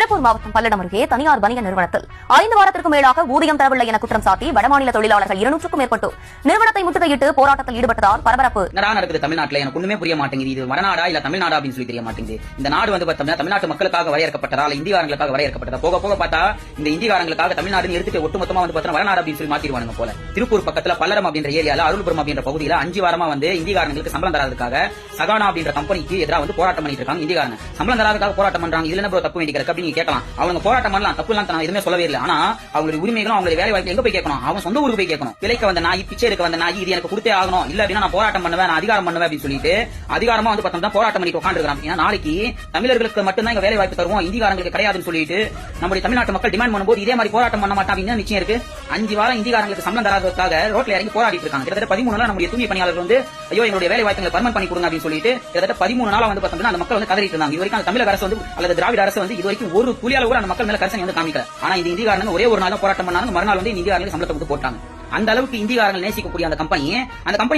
திருப்பூர் மாவட்டம் பல்லடம் அருகே தனியார் வணிக நிறுவனத்தில் 5 வாரத்திற்கு மேலாக ஊதியம் தரவில்லை என குற்றம் சாட்டி வடமாநில தொழிலாளர்கள் 200க்கும் மேற்பட்டோர் நிறுவனத்தை முற்றுகையிட்டு போராட்டத்தில் ஈடுபட்டதால் பரபரப்பு. என்னடா நடக்குது தமிழ்நாட்டில்? எனக்கு ஒண்ணுமே புரிய மாட்டேங்குது. இது வடநாடா இல்ல தமிழ்நாடா அப்படின்னு சொல்லி தெரிய மாட்டேங்குது. இந்த நாடு வந்து பார்த்தோம்னா தமிழ்நாட்டு மக்களுக்காக வரையறுக்கப்பட்டதா இல்ல இந்தியாரங்களுக்காக வரையறுக்கப்பட்டதா? போக போக பார்த்தா இந்த இந்தியாரங்களுக்காக தமிழ்நாடு எடுத்துட்டு ஒட்டுமொத்தமா வந்து பார்த்தா வடநாடு அப்படின்னு சொல்லி மாத்திடுவானுங்க போல. திருப்பூர் பக்கத்துல பல்லடம் அப்படின்ற ஏரியால அருள்புரம் அப்படின்ற பகுதியில 5 வாரமா வந்து இந்தியாரங்களுக்கு சம்பளம் தராததுக்காக சகானா அப்படின்ற கம்பெனிக்கு எதிராக வந்து போராட்டம் பண்ணிட்டு இருக்காங்க. இந்தியாரங்க சம்பளம் தராததுக்காக போராட்டம் பண்றாங்க. இதுல என்ன தப்பு வேண்டிய அப்படின்னு கேட்கலாம். அவங்க போராட்டம் பண்ணலாம், தப்பு எல்லாம் எதுவுமே சொல்லவே இல்லை. ஆனா அவங்களுடைய உரிமைகளும் அவங்களுடைய வேலை வாய்ப்பு எங்க போய் கேட்கணும்? அவங்க சொந்த ஊருக்கு போய் கேட்கணும். விலைக்கு வந்த நாய், பிச்சை எடுக்க வந்த நாய், இது எனக்கு கொடுத்தே ஆகணும், இல்ல அப்படின்னா நான் போராட்டம் பண்ணுவேன், நான் அதிகாரம் பண்ணுவேன் அப்படின்னு சொல்லிட்டு அதிகாரமா வந்து பார்த்தோம்னா போராட்டம் பண்ணிட்டு உட்காந்துருக்காங்க. ஏன்னா நாளைக்கு தமிழர்களுக்கு மட்டும்தான் இங்க வேலை வாய்ப்பு தருவோம், இந்திகாரங்களுக்கு கிடையாதுன்னு சொல்லிட்டு நம்முடைய தமிழ்நாட்டு மக்கள் டிமாண்ட் பண்ணும்போது இதே மாதிரி போராட்டம் பண்ண மாட்டாங்க அப்படின்னு நிச்சயம் இருக்கு. 5 வாரம் இந்திகாரங்களுக்கு சம்பளம் தராததுக்காக ரோட்ல இறங்கி போராடிட்டு இருக்காங்க. கிட்டத்தட்ட 13 நாள் நம்முடைய தூய்மை பணியாளர்கள் வந்து ஐயோ எங்களுடைய வேலை வாய்ப்புகளை பர்மனன்ட் பண்ணி கொடுங்க அப்படின்னு சொல்லிட்டு கிட்டத்தட்ட 13 நாளா வந்து பார்த்தோம்னா அந்த மக்கள் வந்து கதறிட்டு இருந்தாங்க. இது வரைக்கும் அந்த தமிழக அரசு வந்து அல்லது திராவிட அரசு வந்து இது வரைக்கும் ஒரு துளியால கூட அந்த மக்கள் மேல கரிசனை வந்து காமிக்கல. ஆனா இந்த இந்திகாரங்க ஒரே ஒரு நாள் தான் போராட்டம் பண்ணாங்க, மறுநாள் வந்து இந்தியாரங்களுக்கு சம்பளத்தை கொடுத்து போட்டாங்க. அந்த அளவுக்கு இந்தியாரங்கள் நேசிக்கக்கூடிய அந்த கம்பெனி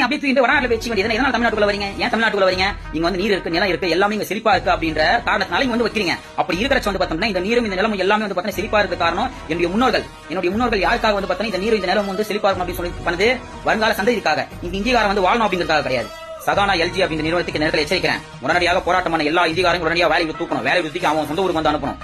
அப்படியே தூக்கிட்டு வடநாட்டில் வச்சு வேண்டியது. எதனால தமிழ்நாட்டுக்குள்ள வரீங்க? ஏன் தமிழ்நாட்டுக்குள்ள வரீங்க? இங்க வந்து நீர் இருக்கு, நிலம் இருக்கு, எல்லாமே இங்க செழிப்பா இருக்கு அப்படின்ற காரணத்தினால இங்க வந்து வைக்கிறீங்க. அப்படி இருக்கிறச்ச வந்து பார்த்தோம்னா இந்த நீரும் இந்த நிலமும் எல்லாமே வந்து பார்த்தீங்கன்னா செழிப்பா இருக்க காரணம் என்னுடைய முன்னோர்கள் யாருக்காக வந்து பார்த்தீங்கன்னா இந்த நீரும் இந்த நிலமும் வந்து செழிப்பா இருக்கும் அப்படின்னு சொல்லி பண்ணது வருங்கால சந்ததிக்காக. இந்த இந்தியாரம் வந்து வாழணும் அப்படிங்கிறதுக்காக கிடையாது. சகானா எல்ஜி அப்படின்ற நிறுவனத்துக்கு நேரத்தில் எச்சரிக்கிறேன். உடனடியாக போராட்டம் பண்ண எல்லா இந்தியாரையும் உடனடியாக வேலையை தூக்கணும். வேலையை தூக்கி அவன் சொந்த ஊருக்கு வந்து அனுப்பணும்.